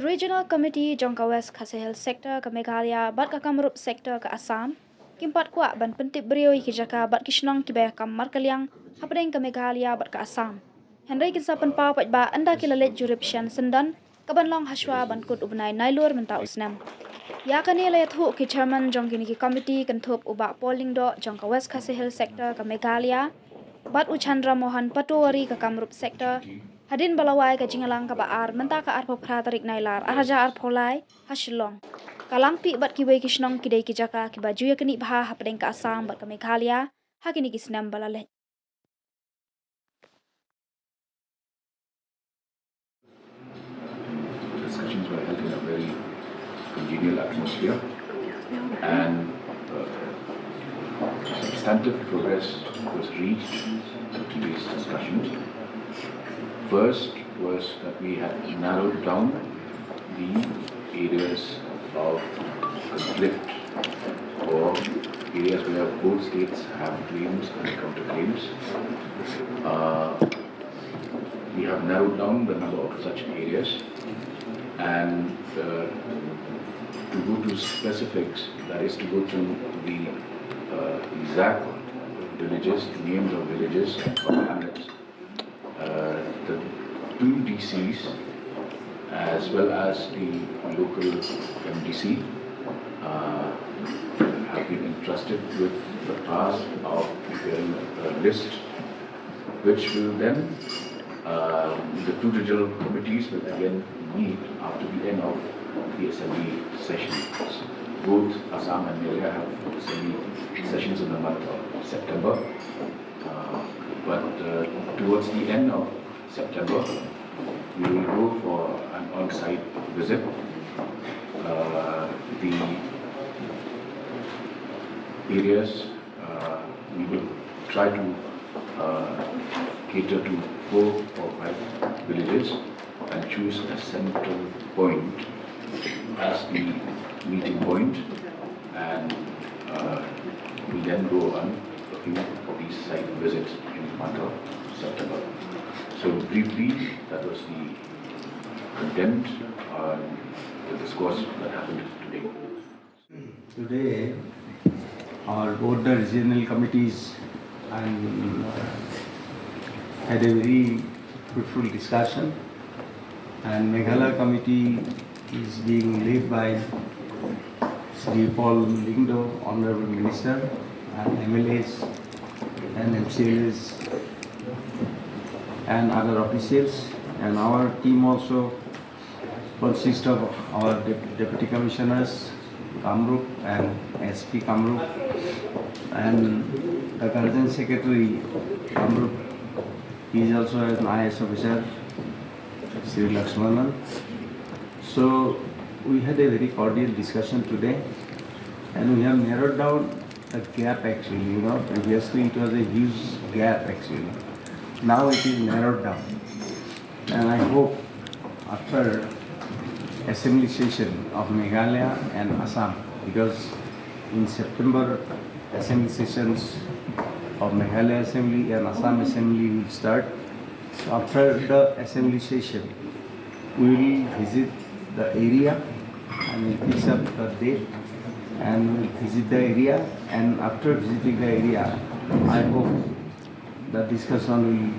regional committee jongka West Khasehel sector ke Meghalaya bat ka Kamrup sector ke Assam kimpat kuat ban pentip berioi ki jaka bat ki Shnong ki bay kam markaliang hapdeng ke Meghalaya bat ke Assam Henry kinsa pen pa pat ba anda ki lalet jurisdiction sendan kaban long haswa ban kut ubnai nailur menta usnam ya kani layat hu ki chairman jong kini ki committee kan thop uba polling do jongka West Khasehel sector ke Meghalaya bat Chandra Mohan Patowari ke Kamrup sector Hadin balawai ka jingalang ka baar menta ka arpo pratarik nailar araja arpolai hasilong kalang pi bat ki wei ki Shnong ki dei ki jaka ki baju ya kini bha hapdeng ka Assam bat ka Meghalaya hakini ki snam balale Discussions were held in a very congenial atmosphere and substantive progress was reached in today's discussions. First was that we had narrowed down the areas of conflict or areas where both states have claims and counterclaims. We have narrowed down the number of such areas and to go to specifics, that is to go to the exact villages, names of villages or hamlets. The two DCs as well as the local MDC have been entrusted with the task of preparing a list which will then the two regional committees will again meet after the end of the assembly sessions. Both Assam and Meghalaya have assembly sessions in the month of September. But towards the end of September, we will go for an on-site visit. The areas we will try to cater to 4 or 5 villages and choose a central point as the meeting point, and we then go on a few of these site visits in the month of September. So briefly, that was the content on the discourse that happened today. Today, our both the regional committees and had a very fruitful discussion, and Meghalaya committee is being led by Sri Paul Lingdo, Honorable Minister, and MLAs and MCLAs and other officials, and our team also consists of our deputy commissioners Kamrup and SP Kamrup, and the Guardian Secretary Kamrup. He is also an IS officer, Sri Lakshmanan. So we had a very cordial discussion today, and we have narrowed down the gap actually. Previously it was a huge gap actually. Now it is narrowed down, and I hope after assembly session of Meghalaya and Assam, because in September assembly sessions of Meghalaya Assembly and Assam Assembly will start. So after the assembly session, we will visit the area and we'll fix up the date and we'll visit the area, and after visiting the area, I hope the discussion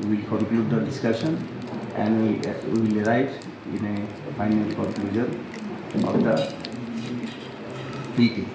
will conclude the discussion and we will arrive in a final conclusion of the meeting.